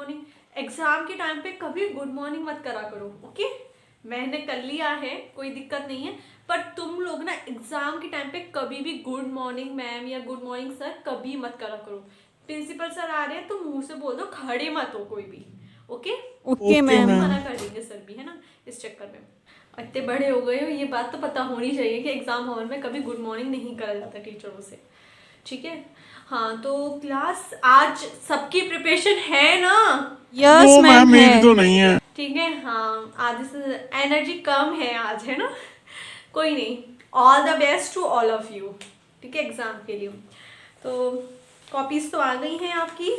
Morning. Exam के time पे कभी गुड मॉर्निंग मत करा करो, ओके? मैंने कर लिया है, कोई दिक्कत नहीं है, पर तुम लोग ना एग्जाम के टाइम पे कभी भी गुड मॉर्निंग मैम या गुड मॉर्निंग सर कभी मत करा करो। प्रिंसिपल सर आ रहे हैं तो मुंह से बोल दो, खड़े मत हो कोई भी, ओके? Okay ma'am. मना कर देंगे सर भी, है ना, इस चक्कर में। इतने बड़े हो गए हो, ये बात तो पता होनी चाहिए कि एग्जाम हॉल में कभी गुड मॉर्निंग नहीं करा जाता टीचरों से, ठीक है? हाँ, तो क्लास आज सबकी प्रिपरेशन है ना? यस मैम मेरी है। तो नहीं है। ठीक है, हाँ, आज से एनर्जी कम है आज, है ना? कोई नहीं, all the best to all of you, ठीक है, एग्जाम के लिए। तो कॉपीज तो आ गई हैं आपकी,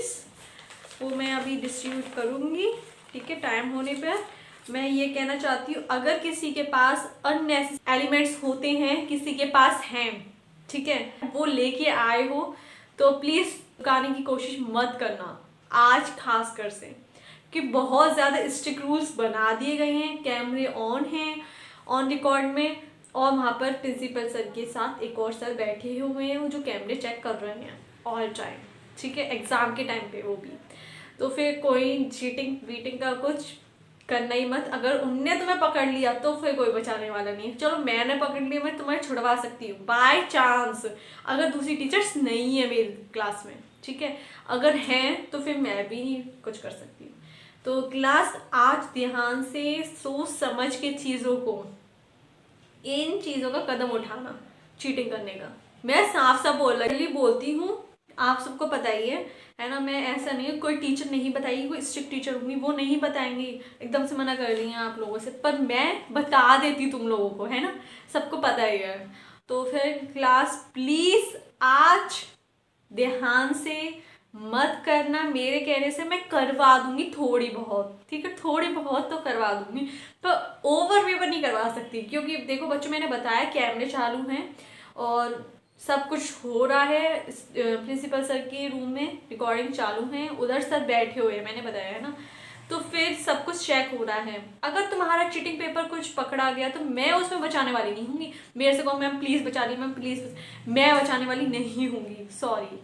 वो मैं अभी डिस्ट्रीब्यूट करूँगी, ठीक है, टाइम होने पर। मैं ये कहना चाहती हूँ, अगर किसी के पास अननेसेसरी एलिमेंट्स होते हैं, किसी के पास हैं, ठीक है, वो लेके आए हो तो प्लीज़ रुकाने की कोशिश मत करना आज खासकर से, कि बहुत ज़्यादा स्ट्रिक्ट रूल्स बना दिए गए हैं। कैमरे ऑन हैं, ऑन रिकॉर्ड में, और वहाँ पर प्रिंसिपल सर के साथ एक और सर बैठे हुए हैं जो कैमरे चेक कर रहे हैं ऑल टाइम, ठीक है, एग्ज़ाम के टाइम पे वो भी। तो फिर कोई चीटिंग वीटिंग का कुछ करना ही मत। अगर उनने तुम्हें पकड़ लिया तो फिर कोई बचाने वाला नहीं है। चलो मैंने पकड़ लिया, मैं तुम्हें छुड़वा सकती हूँ बाय चांस, अगर दूसरी टीचर्स नहीं है मेरी क्लास में, ठीक है? अगर हैं तो फिर मैं भी नहीं कुछ कर सकती हूँ। तो क्लास आज ध्यान से सोच समझ के चीज़ों को, इन चीज़ों का कदम उठाना, चीटिंग करने का। मैं साफ साफ बोलती हूँ, आप सबको पता ही है ना? मैं ऐसा नहीं है, कोई टीचर नहीं बताएगी, कोई स्ट्रिक्ट टीचर होंगी वो नहीं बताएंगी, एकदम से मना कर रही हैं आप लोगों से, पर मैं बता देती तुम लोगों को, है ना? सबको पता ही है। तो फिर क्लास प्लीज आज ध्यान से मत करना, मेरे कहने से मैं करवा दूंगी थोड़ी बहुत, ठीक है, थोड़ी बहुत तो करवा दूंगी, पर ओवर पेपर नहीं करवा सकती, क्योंकि देखो बच्चों, मैंने बताया कैमरे चालू हैं और सब कुछ हो रहा है। प्रिंसिपल सर के रूम में रिकॉर्डिंग चालू है, उधर सर बैठे हुए हैं, मैंने बताया है ना? तो फिर सब कुछ चेक हो रहा है। अगर तुम्हारा चीटिंग पेपर कुछ पकड़ा गया तो मैं उसमें बचाने वाली नहीं होंगी। मेरे से कहो मैम प्लीज बचा ली, मैम प्लीज, मैं बचाने वाली नहीं होंगी, सॉरी,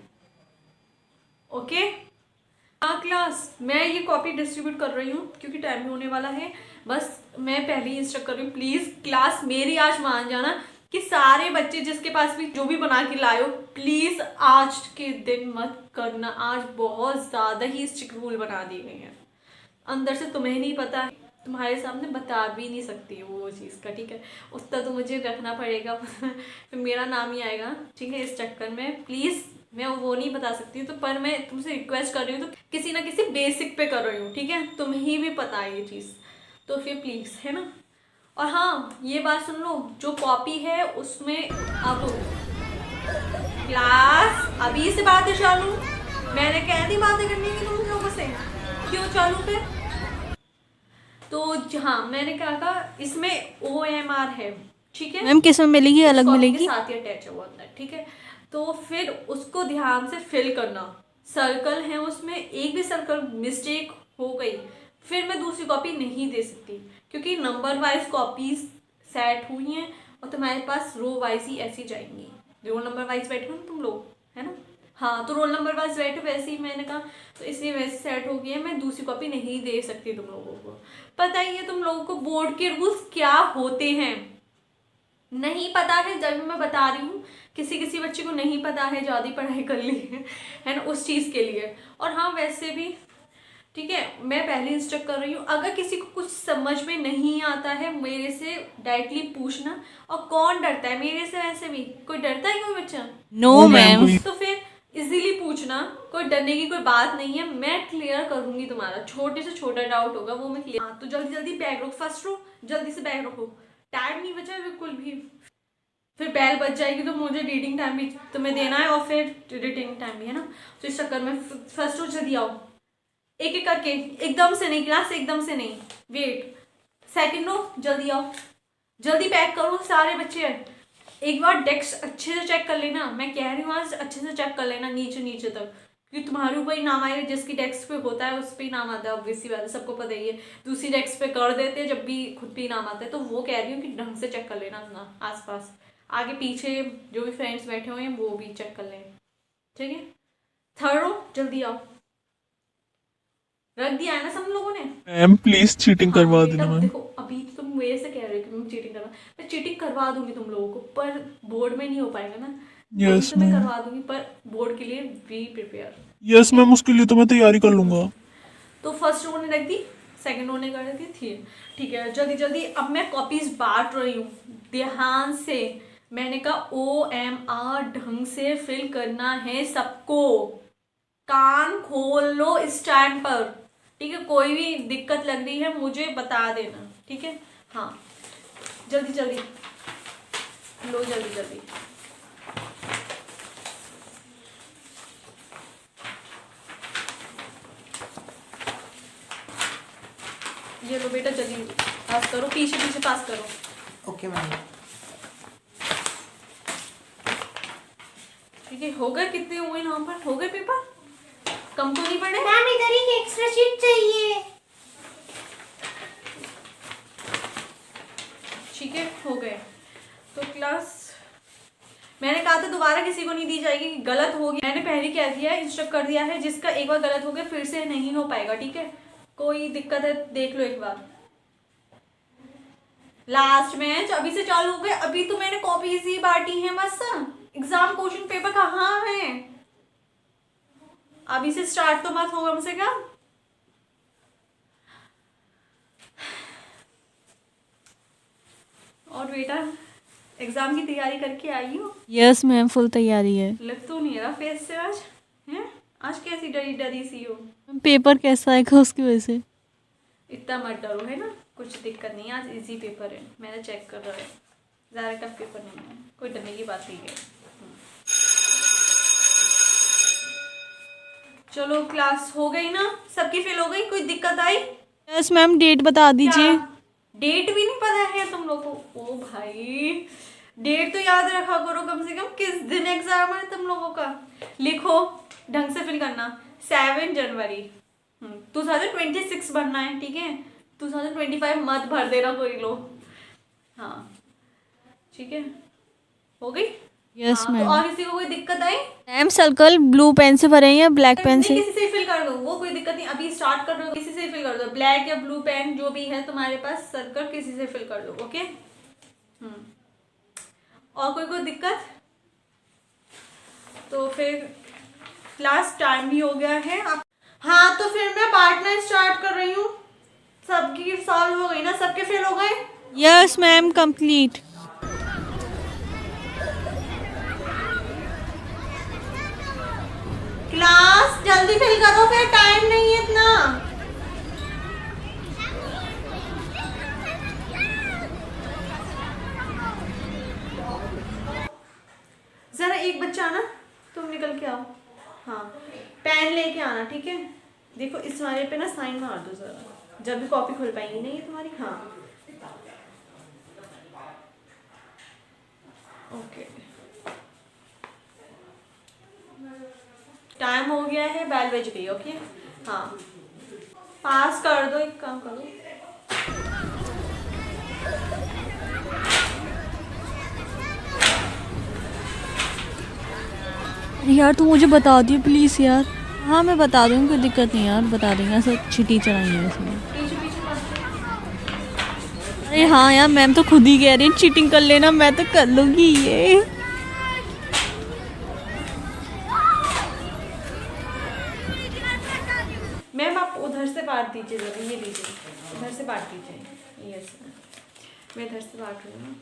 ओके? हाँ क्लास, मैं ये कॉपी डिस्ट्रीब्यूट कर रही हूँ क्योंकि टाइम भी होने वाला है। बस मैं पहले ही इंस्ट्रक्ट कर रही हूँ, प्लीज क्लास मेरी आज मान जाना कि सारे बच्चे जिसके पास भी जो भी बना के लाए हो, प्लीज आज के दिन मत करना। आज बहुत ज्यादा ही स्ट्रिक्ट रूल बना दिए गए हैं, अंदर से तुम्हें नहीं पता है, तुम्हारे सामने बता भी नहीं सकती वो चीज़ का, ठीक है? उतना तो मुझे रखना पड़ेगा फिर मेरा नाम ही आएगा, ठीक है? इस चक्कर में प्लीज़ मैं वो नहीं बता सकती हूँ, तो पर मैं तुमसे रिक्वेस्ट कर रही हूँ, तो किसी ना किसी बेसिक पे कर रही हूँ, ठीक है? तुम्हें भी पता है ये चीज़, तो फिर प्लीज़, है ना? और हाँ, ये बात सुन लो, जो कॉपी है उसमें अब क्लास अभी से बातें चालू, मैंने कह दी बातें करने की तुम लोगों से, क्यों चालू फिर? तो हाँ, मैंने कहा था इसमें OMR है, ठीक है? मैम किस में मिलेगी, अलग कॉपी मिलेगी? के साथ ही अटैच है वो अंदर, ठीक है? तो फिर उसको ध्यान से फिल करना। सर्कल है उसमें, एक भी सर्कल मिस्टेक हो गई फिर मैं दूसरी कॉपी नहीं दे सकती, क्योंकि नंबर वाइज कॉपीज सेट हुई हैं और तुम्हारे पास रो वाइज ही ऐसी जाएंगी, रोल नंबर वाइज बैठे हो तुम लोग, है ना? हाँ, तो रोल नंबर वाइज बैठे वैसे ही मैंने कहा, तो इसलिए वैसे सेट हो गई है, मैं दूसरी कॉपी नहीं दे सकती तुम लोगों को। पता ही है तुम लोगों को बोर्ड के रूल्स क्या होते हैं, नहीं पता है जब मैं बता रही हूँ, किसी किसी बच्चे को नहीं पता है, ज़्यादा पढ़ाई कर ली है ना उस चीज़ के लिए। और हाँ वैसे भी ठीक है, मैं पहले इंस्ट्रक्ट कर रही हूँ, अगर किसी को कुछ समझ में नहीं आता है मेरे से डायरेक्टली पूछना। और कौन डरता है मेरे से? वैसे भी कोई डरता है कोई बच्चा? No ma'am. तो फिर इजीली पूछना, कोई डरने की कोई बात नहीं है, मैं क्लियर करूंगी तुम्हारा छोटे से छोटा डाउट होगा वो मैं क्लियर। हाँ, तो जल्दी जल्दी बैग रखो, फर्स्ट रो जल्दी से बैग रखो, टाइम नहीं बचा है बिल्कुल भी, फिर बेल बच जाएगी तो मुझे रीडिंग टाइम भी तुम्हें देना है और फिर रिटिंग टाइम भी, है ना? तो इस चक्कर में फर्स्ट रो जल्दी आओ, एक एक करके, एकदम से नहीं क्लास, एकदम से नहीं, वेट। सेकंड रो जल्दी आओ, जल्दी पैक करो सारे बच्चे। एक बार डेस्क अच्छे से चेक कर लेना, मैं कह रही हूँ आज अच्छे से चेक कर लेना नीचे नीचे तक, क्योंकि तुम्हारे ऊपर ही नाम आएगा, जिसकी डेस्क पे होता है उस पर ही नाम आता है, ऑब्वियसली बात है, सबको पता ही है। दूसरी डेस्क पे कर देते हैं जब भी खुद पे ही नाम आता है, तो वो कह रही हूँ कि ढंग से चेक कर लेना ना, आसपास आगे पीछे जो भी फ्रेंड्स बैठे हुए हैं वो भी चेक कर लें, ठीक है? थर्ड रो जल्दी आओ, रख दिया है ना सब लोगों ने। मैम प्लीज चीटिंग करवा हाँ, देना बेटा, मैम। देखो अभी तो तुम मेरे से कह रहे हो कि मैं चीटिंग करवा, मैं चीटिंग करवा दूंगी तुम लोगों को, पर बोर्ड में नहीं हो पाएगा ना। अभी यस तो मैं मैम। करवा दूंगी, पर बोर्ड के लिए बी प्रिपेयर। यस मैम, उसके लिए तो मैं तैयारी कर लूंगा। तो फर्स्ट रो ने रख दी, सेकंड रो ने कर दी थी। ठीक है, जल्दी जल्दी अब मैं कॉपीज बांट रही हूँ, ध्यान से। मैंने कहा OMR ढंग से फिल करना है सबको। कान खोल लो इस टाइम पर, ठीक है। कोई भी दिक्कत लग रही है मुझे बता देना, ठीक है। हाँ, जल्दी जल्दी लो, जल्दी जल्दी। ये लो बेटा, जल्दी पास करो, पीछे पीछे पास करो। Okay ma'am. ठीक है, हो गए? कितने हुए यहाँ पर? हो गए पेपर? कम तो नहीं पड़े? मैम इधर एक एक्स्ट्रा शीट चाहिए। ठीक है, हो गए। तो क्लास, मैंने कहा था दोबारा किसी को नहीं दी जाएगी, गलत हो गया। मैंने पहले क्या दिया है, इंस्ट्रक्ट कर दिया है, जिसका एक बार गलत हो गया फिर से नहीं हो पाएगा, ठीक है। कोई दिक्कत है देख लो एक बार। लास्ट मैच अभी से चालू हो गए, अभी तो मैंने कॉपीज ही बांटी है बस। एग्जाम क्वेश्चन पेपर कहाँ है? अभी से स्टार्ट तो मत हो कम से कम। और बेटा, एग्जाम की तैयारी करके आई हो? यस मैम, फुल तैयारी है। लग तो नहीं रहा फेस से आज, हैं? आज कैसी डरी डरी सी हो? पेपर कैसा आएगा उसकी वजह से। इतना मत डरो, है ना, कुछ दिक्कत नहीं। आज इजी पेपर है, मैंने चेक कर रहा है, ज़्यादा टफ पेपर नहीं है, कोई डरने की बात नहीं है। चलो क्लास हो गई ना, सबकी फेल हो गई? कोई दिक्कत आई? यस मैम, डेट बता दीजिए। डेट भी नहीं पता है तुम लोग को? ओ भाई, डेट तो याद रखा करो कम से कम, किस दिन एग्जाम है तुम लोगों का। लिखो, ढंग से फिल करना। 7 जनवरी 2026 भरना है, ठीक है। 2025 मत भर देना कोई लोग। हाँ ठीक है, हो गई। यस हाँ, तो मैम। और किसी को कोई दिक्कत आई? मैम सर्कल ब्लू पेन से भरे या ब्लैक पेन नहीं, से? किसी से फिल कर दो, वो कोई दिक्कत नहीं। अभी स्टार्ट कर रहे हो, किसी से फिल कर दो, ब्लैक या ब्लू पेन जो भी है तुम्हारे पास, सर्कल किसी से फिल कर दो, ओके। और कोई दिक्कत? तो फिर क्लास टाइम भी हो गया है आप। हाँ, तो फिर मैं बांटना स्टार्ट कर रही हूँ। सबकी सॉल्व हो गई ना? सबके फेल हो गए? Yes ma'am, complete. क्लास जल्दी फिल करो, फिर टाइम नहीं है इतना। जरा एक बच्चा आना, तुम निकल के आओ। हाँ, पेन लेके आना, ठीक है। देखो इस वाले पे ना साइन मार दो जरा, जब भी कॉपी खुल पाएंगी नहीं तुम्हारी। हाँ ओके, टाइम हो गया है, बेल बज गई, ओके। हाँ, पास कर दो, एक काम करो। यार तू मुझे बता दियो प्लीज़ यार। हाँ मैं बता दूँगी, कोई दिक्कत नहीं यार, बता देंगे। ऐसा अच्छी टीचर आई है इसमें। पीछे पीछे पास अरे हाँ यार, मैम तो खुद ही कह रही है चीटिंग कर लेना, मैं तो कर लूँगी ये। मैम आप उधर से बांट दीजिए जरा, ये लीजिए, उधर से बांट दीजिए। यस, मैं इधर से बांट रही हूँ।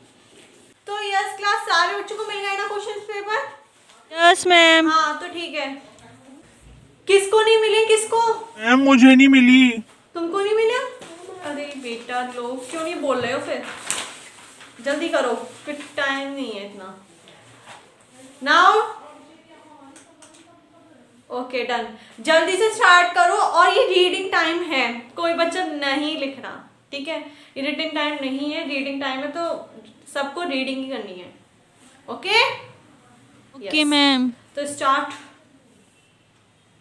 तो यस क्लास, सारे बच्चों को मिल गए ना क्वेश्चन पेपर? Yes ma'am. हाँ तो ठीक है। किसको नहीं मिले? किसको? मैम मुझे नहीं मिली। तुमको नहीं मिला? अरे बेटा, लोग क्यों नहीं बोल रहे हो फिर? जल्दी करो, फिर टाइम नहीं है इतना। नाउ ओके डन, जल्दी से स्टार्ट करो। और ये रीडिंग टाइम है, कोई बच्चा नहीं लिखना, ठीक है। ये रीडिंग टाइम नहीं है, रीडिंग टाइम है, तो सबको रीडिंग ही करनी है, ओके। Okay ma'am. तो स्टार्ट,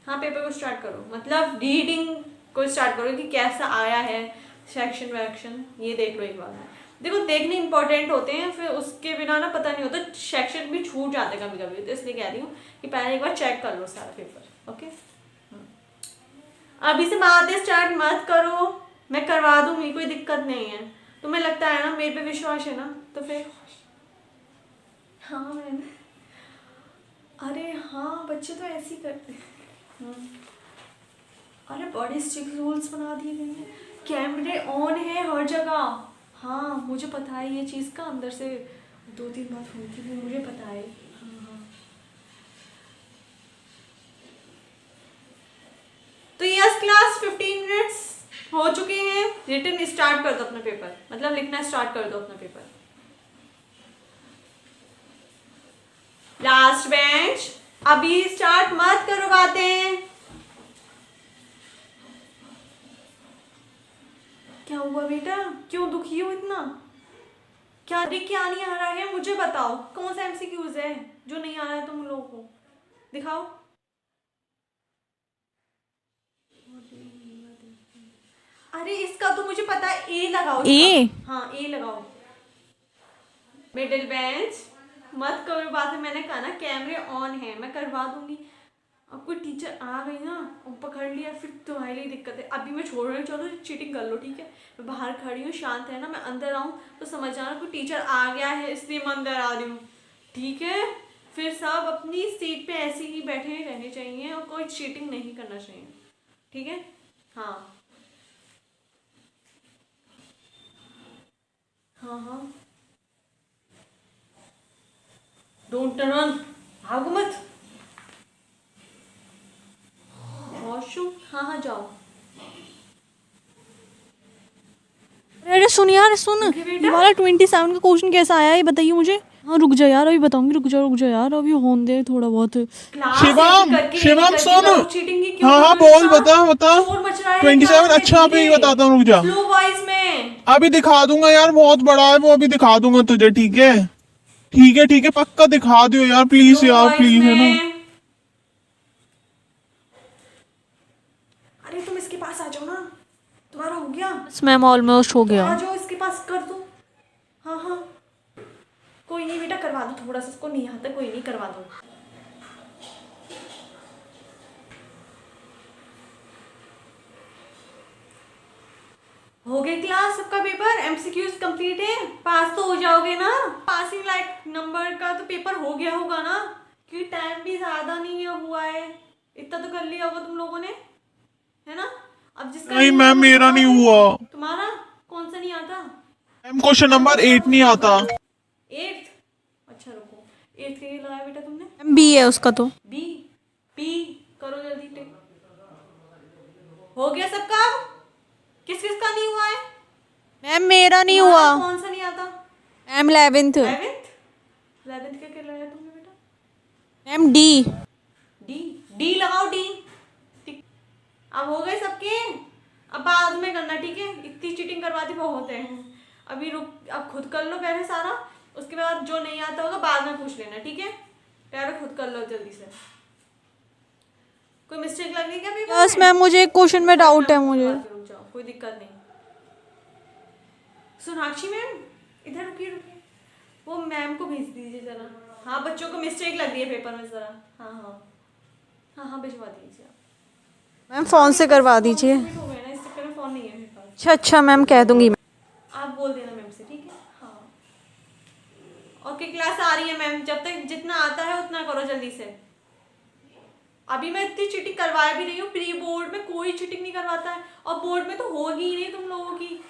हाँ पेपर को स्टार्ट करो, मतलब रीडिंग को स्टार्ट करो कि कैसा आया है, सेक्शन वैक्शन ये देख लो एक बार। देखो देखने इंपॉर्टेंट होते हैं, फिर उसके बिना ना पता नहीं होता, सेक्शन भी छूट जाते हैं कभी कभी, तो इसलिए कह रही हूँ कि पहले एक बार चेक कर लो सारा पेपर, ओके। अभी से बातें स्टार्ट मत करो, मैं करवा दूंगी, कोई दिक्कत नहीं है। तुम्हें लगता है ना मेरे पे विश्वास है ना, तो फिर हाँ मैंने, अरे हाँ बच्चे तो ऐसे ही करते हैं। अरे बड़े स्ट्रिक्ट रूल्स बना दिए गए हैं, कैमरे ऑन है हर जगह। हाँ मुझे पता है ये चीज़ का, अंदर से 2-3 बार हुई थी, मुझे पता है। हाँ हाँ, तो यस क्लास 15 मिनट्स हो चुके हैं। रिटन स्टार्ट कर दो अपना पेपर, मतलब लिखना स्टार्ट कर दो अपना पेपर। लास्ट बेंच, अभी स्टार्ट मत करो बातें। क्या हुआ बेटा, क्यों दुखी हो इतना? क्या क्या नहीं आ रहा है मुझे बताओ, कौन सा एमसीक्यूज है जो नहीं आ रहा है तुम लोगों को, दिखाओ। अरे इसका तो मुझे पता है, ए लगाओ ए? हाँ ए लगाओ। मिडिल बेंच, मत करो बातें, मैंने कहा ना कैमरे ऑन है, मैं करवा दूंगी। अब कोई टीचर आ गई ना और पकड़ लिया, फिर तुम्हारे लिए दिक्कत है। अभी मैं छोड़ रही हूँ, चलो चीटिंग कर लो ठीक है। मैं बाहर खड़ी हूँ, शांत है ना, मैं अंदर आऊँ तो समझ आना कोई टीचर आ गया है इसलिए मैं अंदर आ रही हूँ, ठीक है। फिर सब अपनी सीट पे ऐसे ही बैठे रहने चाहिए और कोई चीटिंग नहीं करना चाहिए, ठीक है। हाँ हाँ हाँ, डोंट टर्न, भागो मत। वॉशरूम, हाँ हाँ जाओ। अरे सुन यार सुन, ओके बेटा। ये वाला 27 का क्वेश्चन कैसा आया ये बताइए मुझे। हाँ रुक जा यार, अभी बताऊंगी, रुक जा यार, अभी होने दे थोड़ा बहुत। क्लास शिवम, करके शिवम करके सुन। लोग चीटिंग की क्यों हाँ हाँ कर रहे बोल, हैं? बता बता। शोर मच रहा है 27 क्लास में, अच्छा, अभी धीरे, बताता हूँ, रुक जा। स्लो वॉइस में। अभी दिखा दूंगा यार, बहुत बड़ा है वो, अभी दिखा दूंगा तुझे, ठीक है ठीक है, पक्का दिखा दियो यार, प्लीज स्लो यार वॉइस प्लीज, है ना। में। अरे तुम इसके पास आ जाओ ना, तुम्हारा हो गया। बस मैम ऑलमोस्ट हो गया। आ जाओ इसके पास कर दो। हाँ हाँ कोई नहीं बेटा, करवा दो, थोड़ा सा इसको नहीं आता, कोई नहीं करवा दो। हो गई क्लास, सबका पेपर एमसीक्यूज कंप्लीट है, पास तो हो जाओगे ना। पासिंग लाइक नंबर का तो पेपर हो गया होगा ना, क्योंकि टाइम भी ज्यादा नहीं हुआ है, इतना तो कर लिया होगा तुम लोगों ने, है ना। अब जिसका नहीं मैम, हुआ, मेरा नहीं हुआ। तुम्हारा कौन सा नहीं आता? मैम क्वेश्चन नंबर 8 नहीं आता। 8th, अच्छा रुको, 8th के लिए लगाया बेटा तुमने? मैम बी है उसका तो। बी, पी करो जल्दी टिक। हो गया सबका? किस किस का नहीं हुआ है? मैम मेरा नहीं तुम्हारा हुआ। कौन सा नहीं आता? Ma'am 11th। 11th क्या लगाया तुमने बेटा? Ma'am D. डी, डी लगाओ डी, टिक। अब हो गए सबके, अब बाद में करना ठीक है, इतनी चीटिंग करवाती बहुत है। अभी रुक, अब खुद कर लो पहले सारा, उसके बाद जो नहीं आता होगा बाद में पूछ लेना, ठीक है। पहले खुद कर लो जल्दी से। कोई मिस्टेक लग रही क्या पेपर यस मैम, मुझे एक क्वेश्चन में डाउट है मुझे। रुक जाओ, कोई दिक्कत नहीं। सोनाक्षी मैम इधर रुकिए, वो मैम को भेज दीजिए जरा। हाँ बच्चों को मिस्टेक लग रही है पेपर में जरा। हाँ हाँ हाँ हाँ भिजवा दीजिए आप। मैम फ़ोन से करवा दीजिए। हो गया ना, इस चक्कर में फोन नहीं है मेरे पास। अच्छा मैम कह दूंगी। आप बोल देना मैम से, ठीक है। हाँ ओके, क्लास आ रही है मैम, जब तक जितना आता है उतना करो जल्दी से। अभी मैं इतनी चीटिंग करवा भी रही हूँ, प्री बोर्ड में कोई चीटिंग नहीं करवाता है, और बोर्ड में तो होगी ही नहीं तुम लोगों की,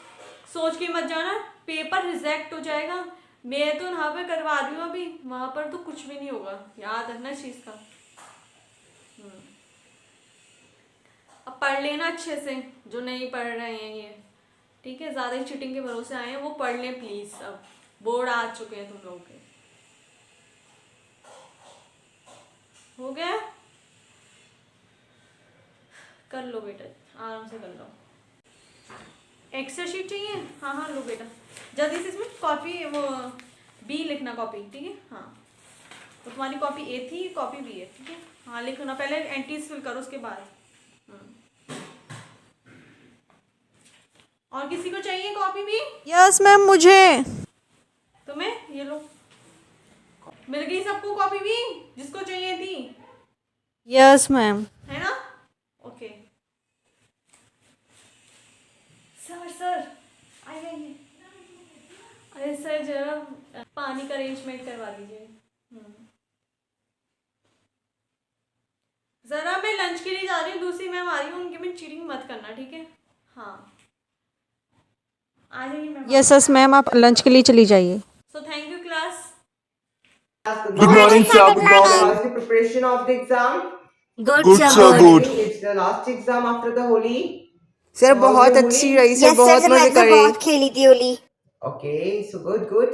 सोच के मत जाना पेपर रिजेक्ट हो जाएगा। मैं तो यहाँ पे करवा रही हूँ अभी, वहाँ पर तो कुछ भी नहीं होगा, याद रखना इस चीज़ का। अब पढ़ लेना अच्छे से, जो नहीं पढ़ रहे हैं ये, ठीक है। ज़्यादा ही चीटिंग के भरोसे आए हैं वो पढ़ लें प्लीज़, अब बोर्ड आ चुके हैं तुम लोगों के। हो गया, कर लो बेटा, आराम से कर लो। एक्स्ट्रा शीट चाहिए? हाँ हाँ लो बेटा, जल्दी से इसमें कॉपी, वो बी लिखना कॉपी, ठीक है। हाँ तो तुम्हारी कॉपी ए थी, कॉपी बी है, ठीक है। हाँ लिखना, पहले एंट्रीज फिल करो उसके बाद। और किसी को चाहिए कॉपी भी? यस मैम मुझे। तुम्हें ये लो, मिल गई सबको कॉपी भी जिसको चाहिए थी, यस मैम। है ना। ओके सर सर आइए। अरे सर जरा पानी का अरेंजमेंट करवा दीजिए। ज़रा मैं लंच के लिए जा रही हूँ, दूसरी मैम आ रही हूँ, उनके में चीटिंग मत करना, ठीक है? हाँ आ जाइए मैम। यस मैम, आप लंच के लिए चली जाइए। So thank you class. Good morning, sir. Good morning. How's the preparation of the exam? Good, sir. Good. It's the last exam after the Holi. Sir How's बहुत your अच्छी Holi? रही sir, बहुत मजे करे। बहुत खेली थी होली। Okay, so good.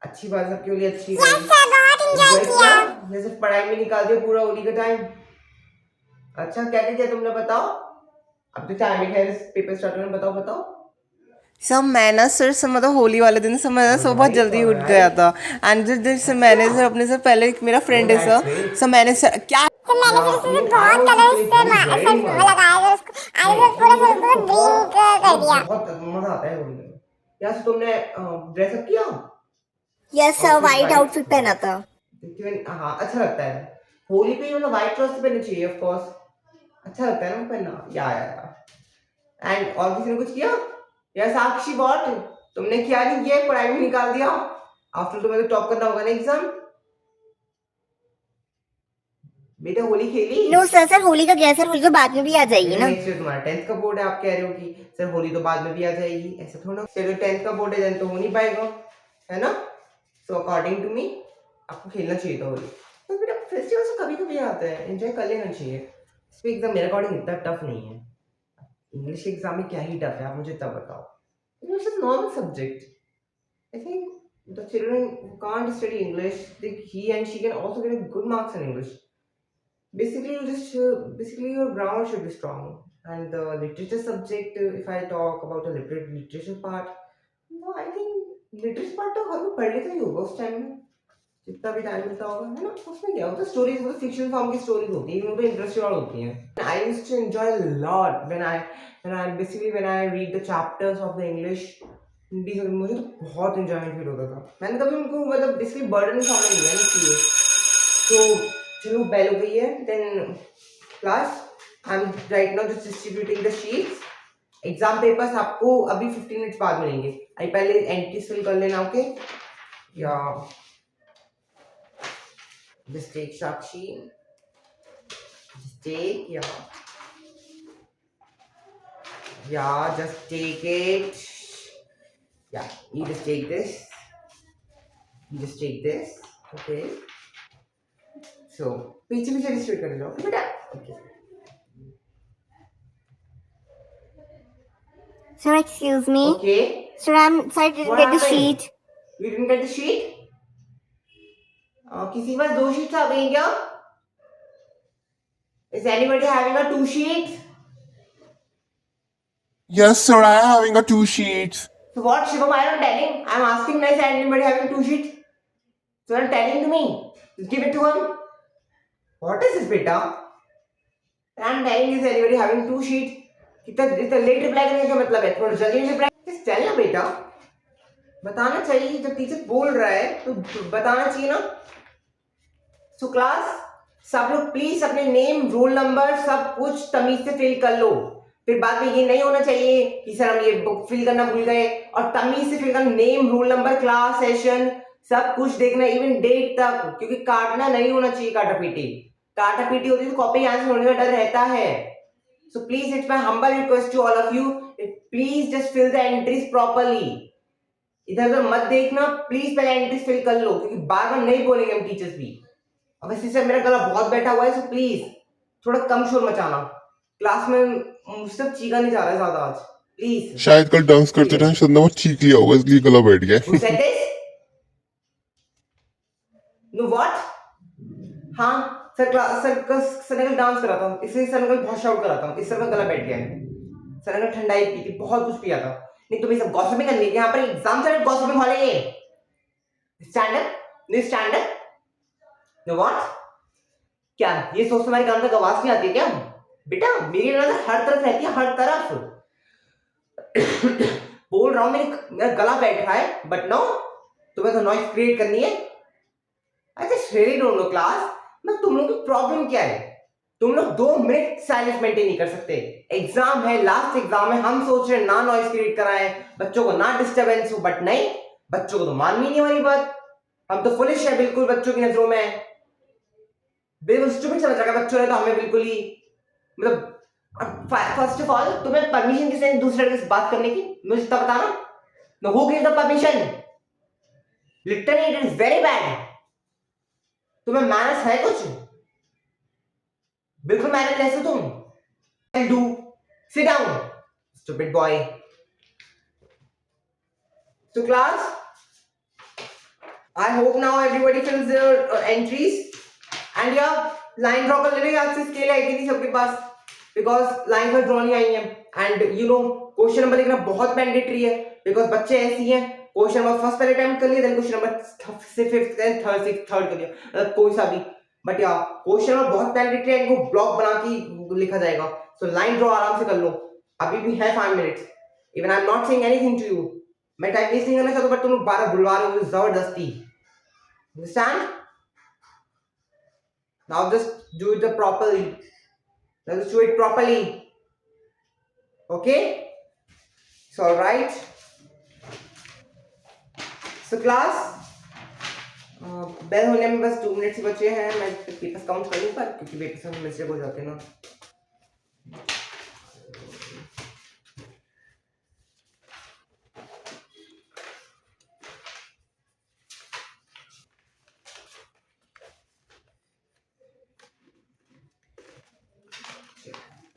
अच्छी बात सबके होली अच्छी Yes, रही। sir, बहुत enjoy Enjoy किया। जैसे पढ़ाई में निकाल दिया पूरा होली का टाइम। अच्छा क्या किया तुमने बताओ? अब तो टाइम है पेपर स्टार्ट होने बताओ। सर मैं ना सर मतलब होली वाले दिन सर मैं सुबह बहुत जल्दी उठ गया था। एंड सर मैंने सर अपने सर पहले मेरा फ्रेंड है सर मैंने सर क्या तो मैंने फिर उससे बहुत कलर्स से सब लगाया और उसको आगे से पूरा ग्रीन कर दिया। बहुत मजा आता है होली में। यार तुमने ड्रेस अप किया? यस सर, व्हाइट आउटफिट पहना था। हाँ अच्छा लगता है होली पे, मतलब व्हाइट ड्रेस पहननी चाहिए ऑफ कोर्स, अच्छा लगता है ना पहनना। या एंड और किसी ने कुछ किया? या साक्षी बॉट तुमने क्या नहीं किया, पढ़ाई में निकाल दिया। आफ्टर तुम्हें तो टॉप करना होगा ना एग्जाम। बेटा होली खेली? नो सर होली का गया सर, होली तो बाद में भी आ जाएगी ना। नेक्स्ट ईयर तुम्हारा 10th का बोर्ड है, आप कह रहे हो कि सर होली तो बाद में भी आ जाएगी, ऐसा थोड़ा। चलो 10th का बोर्ड है देन तो हो नहीं पाएगा, है ना? सो अकॉर्डिंग टू मी आपको खेलना चाहिए था होली। तो बेटा फेस्टिवल से कभी कभी आता है, एंजॉय कर लेना चाहिए। इस पे एग्जाम मेरे अकॉर्डिंग इतना टफ नहीं है। इंग्लिश के एग्जाम में क्या ही टफ है, आप मुझे तब बताओ। English is normal subject. I think the children who can't study English, he and she can also get good marks in English. Basically your grammar should be strong. And the literature subject, if I talk about the literature part, no, I think literature part तो हमें पढ़ लेते ही होगा उस time में, जितना भी time मिलता होगा, है ना? उसमें क्या होता है, स्टोरीज वो फिक्शन फॉर्म की स्टोरीज होती हैं, वो तो इंटरेस्टेड होती हैं। I used to enjoy a lot when I read the chapters of the English Hindi से, मुझे तो बहुत इंजॉयमेंट फील होता था। मैंने कभी उनको मतलब बेसिकली बर्डन फॉर्म में लिया नहीं चाहिए। तो चलो बेल हो गई है, then class I am right now just distributing the sheets. Exam papers आपको अभी 15 मिनट्स बाद मिलेंगे। आई पहले एंट्रीज फिल कर लेना, ओके? या just take Sakshi, just take just take it. You just take this, okay? So पीछे डिस्ट्रीब्यूट कर लो बेटा, okay? Sir, excuse me. Okay. Sir, I didn't get the sheet. You didn't get the sheet? किसी पास 2 sheets आ गई क्या? Is anybody having a 2 sheets? Yes, sir. I am having a 2 sheets. So what, Shivam? I am telling. I am asking, is anybody having 2 sheets? So you are telling to me. Just give it to him. What is this, beta? I am telling, is anybody having 2 sheets? इतना late reply करने का मतलब है, थोड़ा जल्दी reply just tell ना बेटा, बताना चाहिए। जब टीचर बोल रहा है तो बताना चाहिए ना। सो क्लास सब लोग प्लीज अपने नेम, रोल नंबर सब कुछ तमीज से फिल कर लो। फिर बाद में ये नहीं होना चाहिए कि सर हम ये बुक फिल करना भूल गए, और तमीज से फिल करना, name, roll number, class, session सब कुछ देखना, इवन डेट तक, क्योंकि काटना नहीं होना चाहिए। काटा पीटी होती है तो कॉपी आंसर होने का डर रहता है। So please, it's my humble request to all of you, please just fill the entries properly. इधर उधर मत देखना, प्लीज पहले एंट्रीज फिल कर लो, क्योंकि बार बार नहीं बोलेंगे हम टीचर्स भी। अब वैसे से मेरा गला बहुत बैठा हुआ है, सो प्लीज थोड़ा कम शोर मचाना। क्लास में मुझसे चीखा नहीं जा रहा है ज्यादा आज, प्लीज। शायद कल डांस करते टाइम सदना वो चीख लिया होगा, इसलिए गला बैठ गया। Who said this? No what? हाँ सर सर ने कल डांस करा था, इसलिए सर ने कल बहुत शाउट करा था, इस सर का गला बैठ गया है। सर ने ठंडाई पी थी, बहुत कुछ पिया था। नहीं तुम्हें सब गॉसिपिंग करनी है, यहाँ पर एग्जाम से गॉसिपिंग वाले ये स्टैंडर्ड नो व्हाट? क्या ये सोच तुम्हारी कान तक आवाज नहीं आती है क्या बेटा? मेरी नजर हर तरफ रहती है, हर तरफ। बोल रहा हूँ मेरा गला बैठ रहा है, बट नो तुम्हें तो नॉइज क्रिएट करनी है। I just really don't know class, मैं तुम लोगों की प्रॉब्लम क्या है? तुम लोग 2 मिनट साइलेंस मेंटेन नहीं कर सकते। एग्जाम है, लास्ट एग्जाम है, हम सोच रहे हैं ना नॉइस क्रिएट कराएं, बच्चों को ना डिस्टरबेंस हो, बट नहीं, बच्चों को तो माननी नहीं हमारी बात। हम तो फुलिश है बिल्कुल बच्चों की नजरों में, बिल्कुल स्टूपिड समझ रखा बच्चों ने तो हमें बिल्कुल ही, मतलब फर्स्ट ऑफ ऑल तुम्हें परमिशन किसने दूसरे लड़के से बात करने की, मुझे इतना बताना। No, who give the permission? Literally it is very bad. तुम्हें मैनर्स है कुछ? बिल्कुल मैनरलेस हो तुम। Do sit down stupid boy. So class, I hope now everybody fills their entries and yeah, line draw कर लेना। आज से स्केल आई थी सबके पास, because lines पर draw नहीं आई हैं and you know question number लिखना बहुत मैंडेटरी है, because बच्चे ऐसी हैं, क्वेश्चन नंबर फर्स्ट पहले अटेम्प्ट कर लिया, देन क्वेश्चन नंबर से फिफ्थ देन थर्ड कर लिया, मतलब कोई सा भी, बट यार क्वेश्चन नंबर बहुत मैंडेटरी है, इनको ब्लॉक बना के लिखा जाएगा। सो लाइन ड्रॉ आराम से कर लो, अभी भी है 5 minutes. Even I am not saying anything to you, मैं टाइम वेस्ट नहीं करना चाहता, बट तुम लोग 12 बुलवा रहे हो जबरदस्ती। Understand? Now just do it properly, let's do it properly. Okay, it's all right. So class, bell होने में बस 2 मिनट ही बचे हैं। मैं पेपर्स काउंट कर लूँ पर, क्योंकि पेपर्स में मिस्टेक हो जाते हैं ना।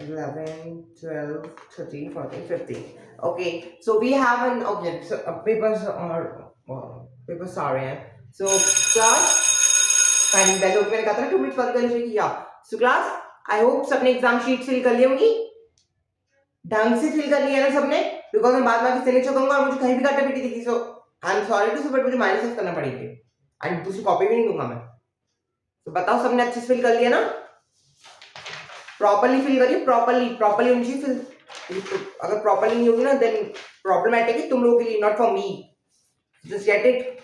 Eleven, 12, 13, 14, 15. Okay, so we have an so papers are here. So class, fine. That मैंने कहा था ना 2 मिनट बाद कर लीजिए। या so class, I hope सबने एग्जाम शीट फिल कर ली होंगी, ढंग से फिल कर लिया ना सबने, बिकॉज मैं बाद में सिग्नेचर करूंगा और मुझे कहीं भी काटा पीटी दिखी, सो आई एम सॉरी टू से, बट मुझे माइनस करना पड़ेगी एंड दूसरी कॉपी भी नहीं दूंगा मैं। तो बताओ सबने अच्छे से फिल कर लिया ना? प्रॉपर्ली फिल करिए, प्रॉपर्ली होनी चाहिए फिल। अगर प्रॉपर्ली नहीं होगी ना देन प्रॉब्लमैटिक है तुम लोगों के लिए, not for me. Just get it,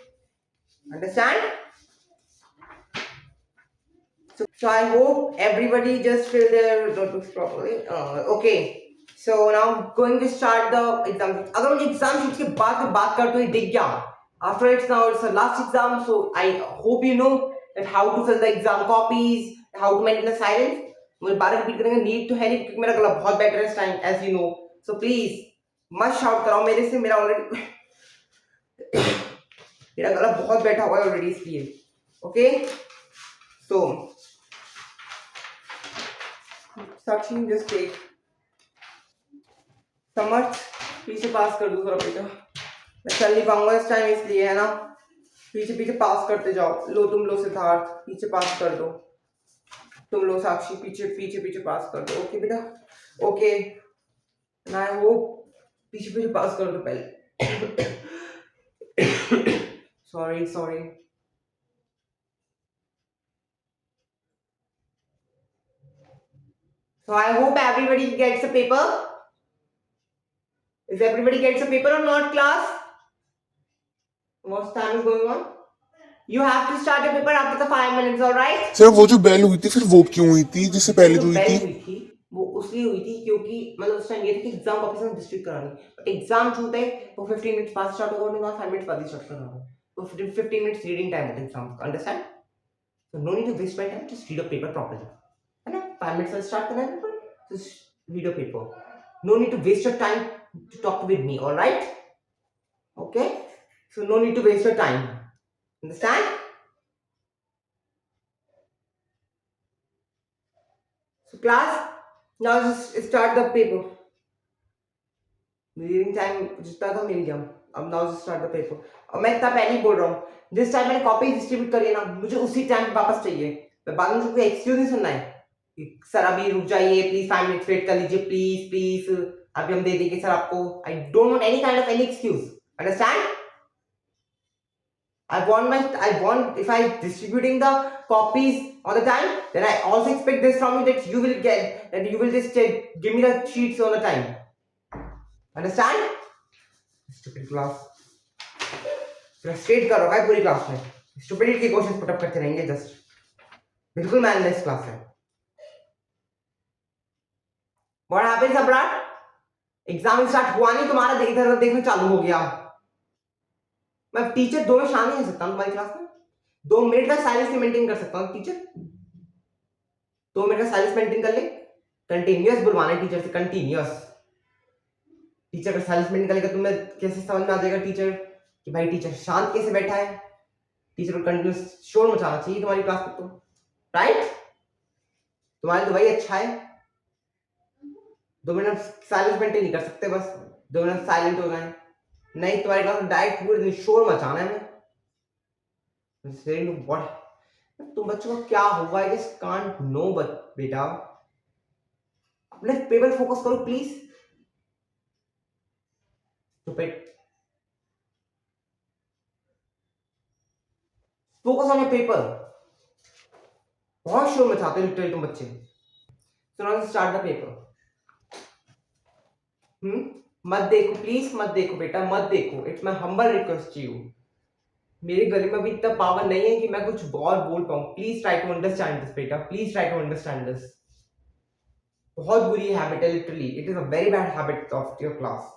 understand? So I hope everybody just fill their notebooks properly. Okay, so now going to start the exam. अगर मुझे एग्जाम शीट के बाद में बात करते हुए दिख गया, after it's now it's the last exam, so I hope you know that how to fill the exam copies, how to maintain the silence. मुझे बार रिपीट करेंगे, नीड तो है नहीं क्योंकि मेरा गला बहुत बेटर है इस time, as you know. So please मत शाउट कराओ मेरे से, मेरा ऑलरेडी मेरा गला बहुत बैठा हुआ है ऑलरेडी, इसलिए। ओके, सो साक्षी जस्ट टेक समर्थ, पीछे पास कर दो थोड़ा बेटा, मैं चल नहीं पाऊंगा इस टाइम इसलिए, है ना। पीछे पीछे पास करते जाओ। लो तुम लो सिद्धार्थ, पीछे पास कर दो। तुम लो साक्षी, पीछे पीछे पीछे पास कर दो। ओके बेटा, ओके, ना वो पीछे पीछे पास कर दो पहले। Sorry sorry. So I hope everybody gets a paper. Is everybody gets a paper or not, class? What time is going on? You have to start your paper after the 5 minutes, all right? Sir वो जो bell हुई थी फिर वो क्यों हुई थी जिससे पहले जो हुई थी? वो उसलिए हुई थी क्योंकि मतलब उस टाइम ये था कि एग्जाम वापस हम डिस्ट्रीब्यूट करानी, बट एग्जाम जो होता है वो 15 मिनट्स बाद स्टार्ट होगा और 5 मिनट्स बाद ही स्टार्ट करना होगा, तो 15 मिनट्स रीडिंग टाइम होता है एग्जाम का, understand? So no need to waste my time, just read a paper properly, है ना। 5 मिनट्स बाद स्टार्ट करना है paper, just read a paper, no need to waste your time to talk with me, alright? Okay, so no need to waste your time, understand? So class, now just start the paper. Reading time जितना था मिल गया, अब now just start the paper. और मैं इतना पहले ही बोल रहा हूँ, जिस टाइम मैंने कॉपी डिस्ट्रीब्यूट करी है ना, मुझे उसी टाइम वापस चाहिए। मैं बाद में मुझे कोई एक्सक्यूज नहीं सुनना है कि सर अभी रुक जाइए प्लीज, 5 मिनट वेट कर लीजिए प्लीज प्लीज, अभी हम दे देंगे सर आपको। I don't want any kind of any excuse, understand? I want if I distributing the copies all the time, then I also expect this from you that you will just give me the sheets all the time. Understand? Stupid class. Frustrate करो क्या पूरी class में? Stupidity के question put up करते रहेंगे just, बिल्कुल मैनलेस class है। What happened, Sabrat? Exam start हुआ नहीं, तुम्हारा इधर देखना चालू हो गया। मैं टीचर 2 मिनट शांत नहीं रह सकता हूँ तुम्हारी क्लास में? 2 मिनट का साइलेंस नहीं मेंटेन कर सकता हूँ टीचर? 2 मिनट का साइलेंस मेंटेन कर ले। कंटिन्यूअस बुलवाना है टीचर से, कंटिन्यूअस। टीचर का साइलेंस मेंटेन करेगा, तुम्हें कैसे समझ में आ जाएगा टीचर कि भाई टीचर शांत कैसे बैठा है? टीचर को कंटिन्यूअस शोर मचाना चाहिए तुम्हारी क्लास में तो, राइट? तुम्हारे तो भाई अच्छा है, 2 मिनट साइलेंस मेंटेन नहीं कर सकते, बस 2 मिनट साइलेंट हो जाए। नहीं, तुम्हारी क्लास में डायरेक्ट पूरे दिन शोर मचाना है। तुम बच्चों को क्या हुआ? आई जस्ट कांट नो बेटा, अपने पेपर फोकस करो please. Focus on your paper. बहुत शोर मचाते हो लिटरली तुम बच्चे। So now start the paper. मत देखो प्लीज, मत देखो बेटा, मत देखो। It's my humble request to you. मेरे गले में भी इतना पावर नहीं है कि मैं कुछ और बोल पाऊं। Please try to understand this बेटा, please try to understand this. बहुत बुरी हैबिट है literally, it is a very bad habit of your class.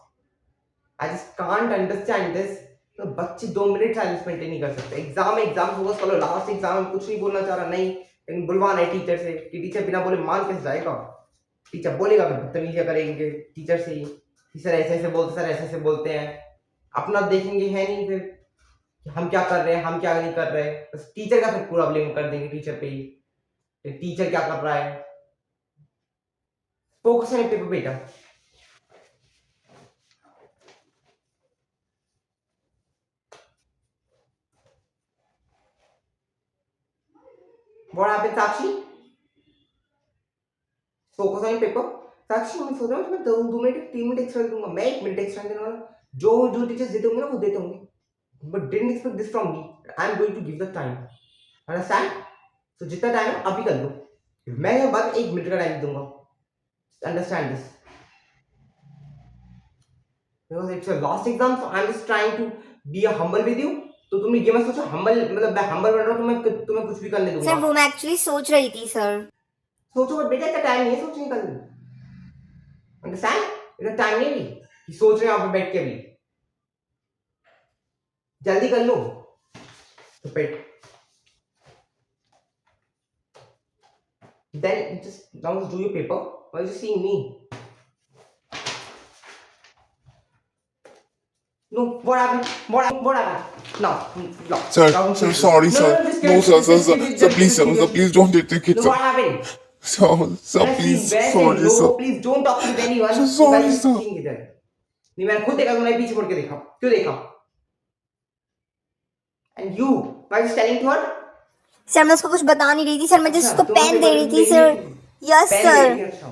I just can't understand this. तो बच्चे 2 मिनट साइलेंस मेंटेन नहीं कर सकते। एग्जाम फोकस करो, लास्ट एग्जाम में कुछ नहीं बोलना चाह रहा, नहीं, लेकिन बुलवाना है टीचर से कि टीचर बिना बोले मान कैसे जाएगा? टीचर बोलेगा फिर बदतमीजी करेंगे टीचर से ही कि सर ऐसे ऐसे बोलते, सर ऐसे ऐसे बोलते हैं। अपना देखेंगे है नहीं फिर कि हम क्या कर रहे हैं, हम क्या नहीं कर रहे हैं। बस टीचर का फिर पूरा ब्लेम कर देंगे टीचर पे ही, टीचर क्या कर रहा है। फोकस ऑन पेपर बेटा। What happened, Sakshi? Focus on your paper. साक्षी, मैं सोच रहा हूँ मैं 2 मिनट 3 मिनट एक्स्ट्रा दूंगा, मैं 1 मिनट एक्स्ट्रा देने वाला। जो टीचर्स देते होंगे ना वो देते होंगे, but didn't expect this from me. I am going to give the time, understand? So जितना टाइम है अभी कर लो, मैं यहाँ बाद 1 मिनट का टाइम दूंगा। Understand this, because it's your last exam, so I am just trying to be a humble with you. तो तुमने ये मत सोचो हम्बल मतलब मैं हम्बल बन रहा हूँ, तुम्हें कुछ भी करने दूंगा। सर वो मैं एक्चुअली सोच रही थी सर। सोचो बट बेटा, इतना टाइम नहीं है सोचने का। अंडरस्टैंड? इतना टाइम नहीं कि सोच रहे हैं आप बैठ के, अभी जल्दी कर लो। तो पेट then just now just do your paper. Why are you seeing me? No, what happened? What happened? No. Sir, Now, sir, sorry, no, sir. just No, get- sir, sir, just sir, give it- sir, just please, give sir, it- sir, please don't take the kid, No, sir. what happened? Sir, sir, Let's please, see, where sorry, no, sir. please don't talk to anyone. Sir, sorry, Guys, sir. seeing इधर। नहीं, मैंने खुद देखा, तुमने पीछे मुड़ के देखा। क्यों देखा? And you, why are you standing to her? Sir मैं उसको कुछ बता नहीं रही थी सर, मैं जस्ट अच्छा, उसको तुम पेन पेपर दे रही थी देख सर। रही थी? Yes pen sir. दे रही थी, अच्छा।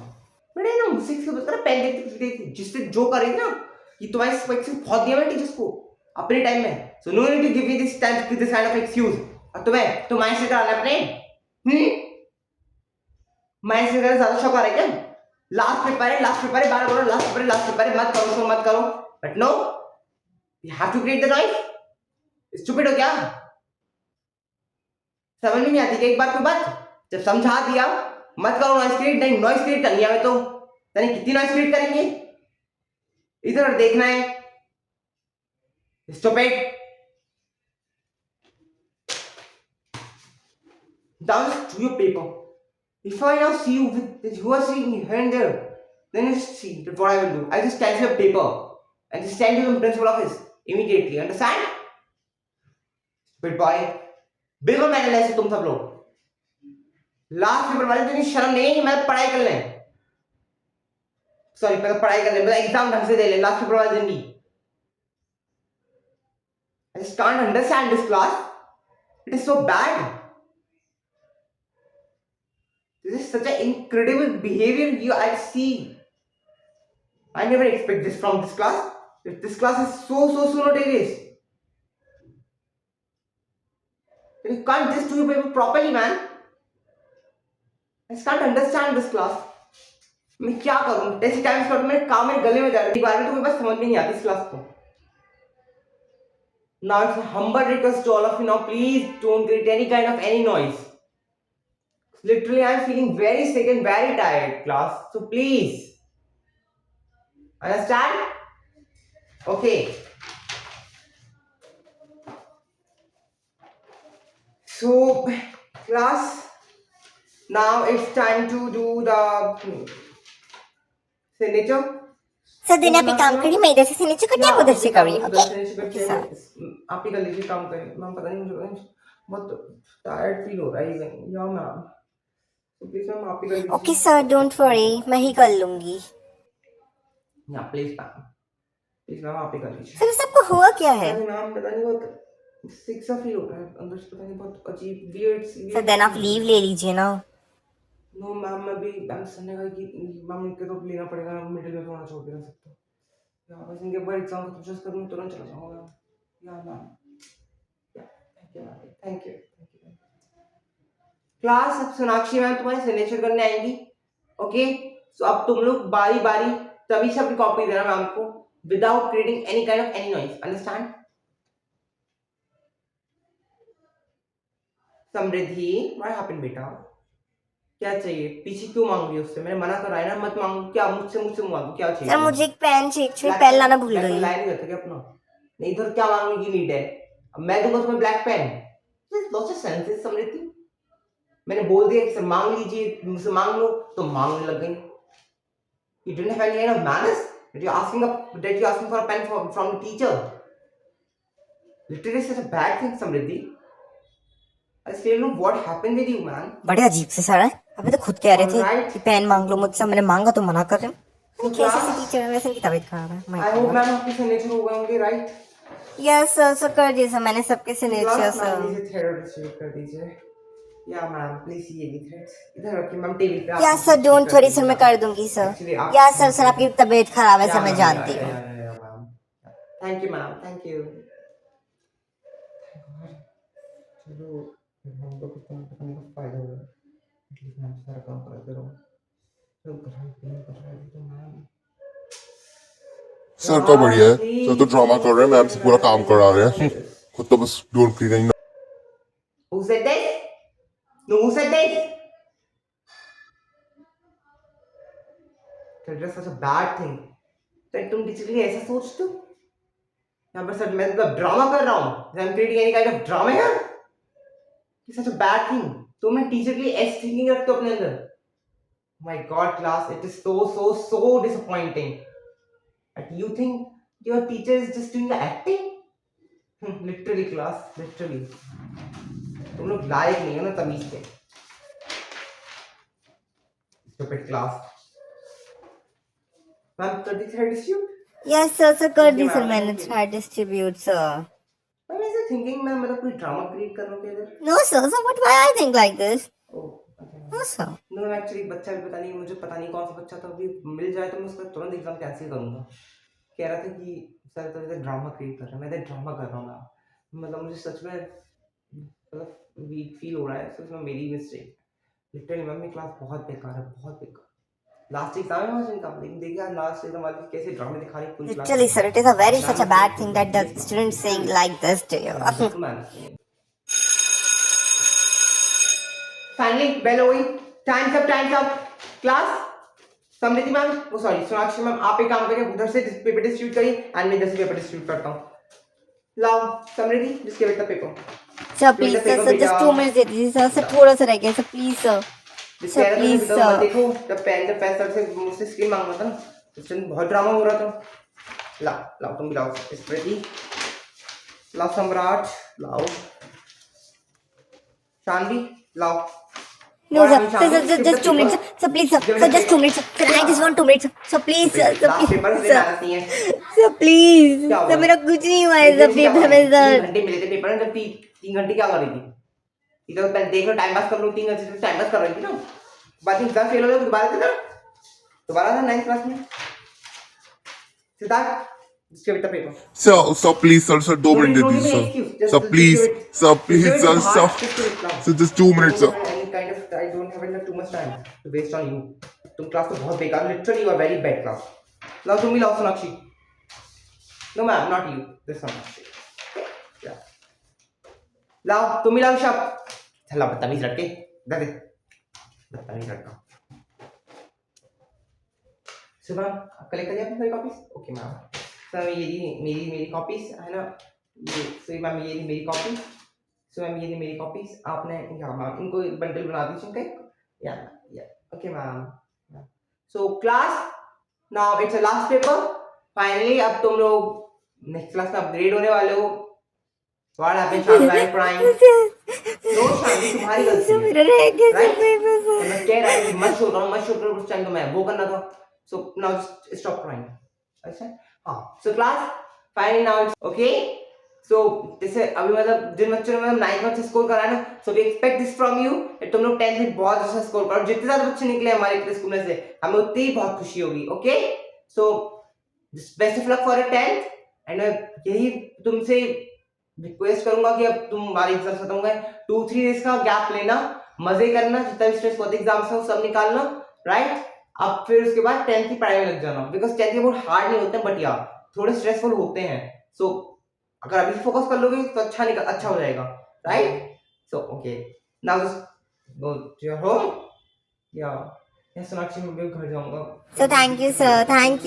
बड़े ना मुझसे क्यों बता रहा, पेन देती कुछ देती थी, जिससे जो करे ना कि तुम्हारे स्पेक्स बहुत दिया मैं टीचर्स को अपने टाइम में। So no need to give me this time this kind of excuse. और तुम्हें तो माइंड से कराना अपने माइंड से करना ज्यादा शौक आ रहा है क्या? लास्ट पेपर है, बार बोलो लास्ट पेपर है, मत करो, मत करो। But no, you have to create the noise. Stupid हो क्या? समझ में नहीं आती कि एक बार कोई बात जब समझा दिया मत करो नॉइस क्रिएट, नहीं नॉइस क्रिएट करनी है तो यानी कितनी नॉइस क्रिएट करेंगे? इधर देखना है। Stupid. Down to your paper. If I now see you with who are sitting here and there, then you see that what I will do. I just cancel your paper and just send you to the principal office immediately. Understand? Stupid boy. बिल्कुल मैंने ऐसे तुम सब लोग last paper वाले दिन शर्म नहीं है कि मैं पढ़ाई कर लें, सॉरी मैं पढ़ाई कर लें, मतलब एग्जाम ढंग से दे लें लास्ट पेपर वाले दिन भी। I just can't understand this class. It is so bad. This is such an incredible behavior I see. I never expect this from this class. This class is so notorious. You can't just do your paper properly, man. I just can't understand this class. मैं क्या करूँ? ऐसे time slot में काम मेरे गले में जा रहा है, बार में तो मेरे पास समझ में नहीं आती इस क्लास को। Now it's a humble request to all of you now, please don't create any kind of any noise. Literally, I'm feeling very sick and very tired, class. So please, Understand? Okay. So, class, now it's time to do the signature. Sir दिन आप एक काम करिए, मैं इधर से signature करती हूँ, आप उधर से करिए, ओके? ओके सर आप ही कर लीजिए, काम करें मैम। पता नहीं मुझे बहुत टायर्ड फील हो रहा है या मैम, तो प्लीज मैम आप ही कर लीजिए। ओके सर, डोंट वरी, मैं ही कर लूंगी। या प्लीज मैम, प्लीज मैम आप ही कर लीजिए। सर सबको हुआ क्या है? अरे मैम पता नहीं, बहुत सिक सा फील हो रहा है अंदर से, पता नहीं बहुत अजीब वियर्ड। सर देन आप लीव ले लीजिए ना। नो मैम, मैं भी मैम सर ने कहा कि मैम इनके तो लेना पड़ेगा, मिडिल में थोड़ा छोड़ के रख सकता हूँ। या बस इनके ऊपर एग्जाम खत्म जस्ट करूँ तुरंत चला जाऊँगा। या मैम, थैंक यू। क्लास, अब सोनाक्षी मैम तुम्हारे सिग्नेचर करने आएंगी, ओके? सो अब तुम लोग बारी बारी तभी से अपनी कॉपी देना मैम को, without creating any kind of any noise, understand? Samriddhi, what happened बेटा? क्या चाहिए? पीछे क्यों मांग रही हो उससे? मैंने मना करा है ना, मत मांगो। क्या मुझसे मांगो, क्या चाहिए? सर मुझे एक पेन चाहिए, पेन लाना भूल गई। लाया नहीं रहता क्या अपना? नहीं इधर क्या मांगने की नीड है? अब मैं दूंगा तुम्हें black pen? Loss of senses Samriddhi. मैंने बोल दिया कि सर मांग लीजिए, मुझसे मांग लो, तो मांगने लग गई। You didn't have any kind of manners that you're asking for a pen from the teacher. Literally such a bad thing, Samriddhi. I still don't know what happened with you, man. बड़े अजीब से sir है, अभी तो खुद कह रहे थे Alright. कि पेन मांग लो मुझसे, मैंने मांगा तो मना कर रहे हो। So कैसे class, टीचर है, वैसे इनकी तबीयत खराब है। I hope मैम आपके सिग्नेचर हो गए होंगे, राइट? यस सर, सर कर दिए सर, मैंने सबके सिग्नेचर क्लास सर। मैम लीजिए, थ्रेड डिस्ट्रीब्यूट कर दीजिए। या मैम प्लीज ये भी थ्रेड्स इधर रखिए मैम, टेबल पे। या सर डोंट वरी सर, मैं कर दूंगी सर। या सर, सर आपकी तबीयत खराब है सर, मैं जानती हूँ। Thank you ma'am, thank you. चलो हम तो कुछ पता नहीं फायदा होगा, एटलीस्ट मैम सारा काम करा दे रहा हूँ। चलो घर पे कर रहा है तो मैम सर तो बढ़िया है, सर तो ड्रामा कर रहे हैं, मैम से पूरा काम करा रहे हैं, खुद तो बस डोंट क्री नहीं। Who said this? No, who said this? That is such a bad thing. that तुम टीचर के लिए ऐसा सोचते हो? यहाँ पर सर मैं तो ड्रामा कर रहा हूँ। I'm creating any kind of drama here? It's such a bad thing. तुम ना टीचर के लिए ऐसी थिंकिंग रखते हो अपने अंदर। My God, class, it is so disappointing. And you think your teacher is just doing the acting? Literally, class, literally. तुम लोग लायक नहीं हो ना तमीज के। Stupid class. Ma'am 33rd dispute? Yes sir, sir कर दी सर मैंने थ्रेड डिस्ट्रीब्यूट सर। मैं ऐसे थिंकिंग मैं मतलब कोई ड्रामा क्रिएट कर रहा हूँ इधर। No sir, sir what why I think like this? Oh no sir. No actually बच्चा भी पता नहीं, मुझे पता नहीं कौन सा बच्चा था, अभी मिल जाए तो मैं उसका तुरंत एग्जाम कैंसिल करूंगा। कह रहा था कि सर तो इधर ड्रामा क्रिएट कर रहा है, मैं इधर ड्रामा कर रहा हूँ ना, मतलब मुझे सच में मतलब वीक फील हो रहा है, सच में मेरी मिस्टेक। लिटरली मैम मेरी क्लास बहुत बेकार है, बहुत बेकार। लास्ट एग्जाम है आज इनका, लेकिन देखिए आज लास्ट एग्जाम वाली कैसे ड्रामे दिखा रही है पूरी class. Literally, sir, it is a very such a bad thing that the students saying like this to you. Finally, bell हो गई। Time's up, class। समृद्धि मैम, वो सॉरी सोनाक्षी मैम, आप एक काम करिए, उधर से पेपर डिस्ट्रीब्यूट करिए एंड मैं इधर से पेपर डिस्ट्रीब्यूट करता हूँ। लाओ समृद्धि, जिस give it the paper. Sir, please, sir, sir, just 2 minutes दे दीजिए सर, सर थोड़ा सा रह गया sir, please sir. Sir please sir. देखो जब पेन सर से मुझसे स्क्रीन मांगा था ना, उस दिन बहुत ड्रामा हो रहा था। लाओ तुम भी लाओ स्मृति, लाओ सम्राट, लाओ शानवी, लाओ। No sir, sir, just 2 minutes, sir, please sir, sir, just 2 minutes, sir, I just want 2 minutes, sir, please sir, sir, paper please, sir, sir, please, sir, मेरा कुछ नहीं हुआ है सर पेपर में सर। 3 घंटे मिले थे पेपर में, जब 3 घंटे क्या कर रही थी? इधर मैं देख लो टाइम पास कर लो, 3 घंटे टाइम पास कर रही थी ना, बाद में एग्जाम फेल हो गया तो दोबारा था 9th क्लास में। Siddharth, just give it the paper. Sir please sir 2 minute दे दीजिए sir please sir just 2 minute sir. I don't have too much time to waste on you. तुम क्लास तो बहुत बेकार, literally you are very bad class. लाओ तुम भी लाओ Sonakshi. No ma'am, not you. This Sonakshi. Yeah. लाओ तुम भी लाओ शब। चला बदतमीज लड़के, दे बदतमीज लड़का। सो मैम आप कलेक्ट करिए अपनी सारी कॉपीज. Okay ma'am. सर ये मेरी कॉपीज है ना. ये सो मैम ये मेरी कॉपी. सो मैम ये मेरी कॉपीज. आपने या मैम इनको बंडल बना दीजिए इनका. या okay ma'am. So class now it's a last paper. Finally अब तुम लोग नेक्स्ट क्लास में अपग्रेड होने वाले हो. What happened Shanti crying. No Shanti तुम्हारी गलती है. राइट. मैं कह रहा हूँ मत शो करो उस टाइम तो मैं वो करना था. So now stop crying. अच्छा हाँ. So class finally now it's okay. So जैसे अभी मतलब जिन बच्चों ने मतलब 9th में अच्छा स्कोर करा है ना, so we expect this from you कि तुम लोग 10th में बहुत अच्छा स्कोर करो. जितने ज्यादा बच्चे निकले हमारे स्कूल में से हमें उतनी ही बहुत खुशी होगी. Okay. So best of luck for a 10th. And यही तुमसे रिक्वेस्ट करूंगा कि अब तुम्हारे एग्जाम खत्म हो गए, 2-3 डेज का गैप लेना, मजे करना, जितना भी स्ट्रेस होता है एग्जाम से सब निकालना. राइट. अब फिर उसके बाद 10th की पढ़ाई में लग जाना. बिकॉज 10th के बहुत हार्ड नहीं होते हैं बट यार थोड़े स्ट्रेसफुल होते हैं. सो अगर अभी फोकस कर लोगे तो अच्छा हो जाएगा. Right. So okay now just go to your home. या सोनाक्षी मैं घर जाऊंगा. So thank you, sir. Thank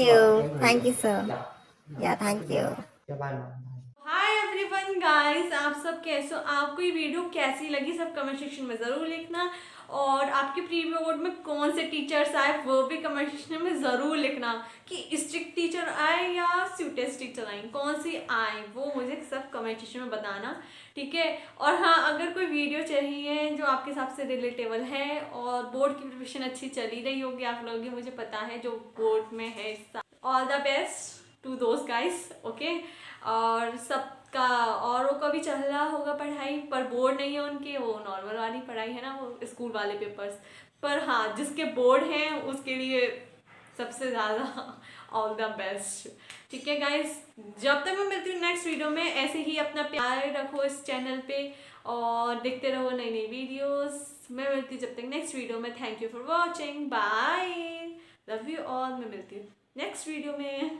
you, sir. Yeah, thank you. Bye. Hi everyone guys, आप सब कैसे हो? आपको ये वीडियो कैसी लगी सब कमेंट सेक्शन में ज़रूर लिखना. और आपके प्री बोर्ड में कौन से टीचर्स आए वो भी कमेंट सेक्शन में ज़रूर लिखना. कि स्ट्रिक्ट टीचर आए या स्वीटेस्ट टीचर आई, कौन सी आए वो मुझे सब कमेंट सेक्शन में बताना. ठीक है. और हाँ, अगर कोई वीडियो चाहिए जो आपके हिसाब से रिलेटेबल है और बोर्ड की प्रिपरेशन अच्छी चली रही होगी आप लोगों की, मुझे पता है जो बोर्ड में है, ऑल द बेस्ट टू दोस्त गाइस. ओके. और सबका औरों का भी चल रहा होगा पढ़ाई, पर बोर्ड नहीं है उनके, वो नॉर्मल वाली पढ़ाई है ना, वो स्कूल वाले पेपर्स. पर हाँ, जिसके बोर्ड हैं उसके लिए सबसे ज़्यादा ऑल द बेस्ट. ठीक है गाइस, जब तक मैं मिलती हूँ नेक्स्ट वीडियो में, ऐसे ही अपना प्यार रखो इस चैनल पे और देखते रहो नई नई वीडियोस. मैं मिलती हूँ जब तक नेक्स्ट वीडियो में. Thank you for watching. Bye. Love you all. मैं मिलती हूँ नेक्स्ट वीडियो में.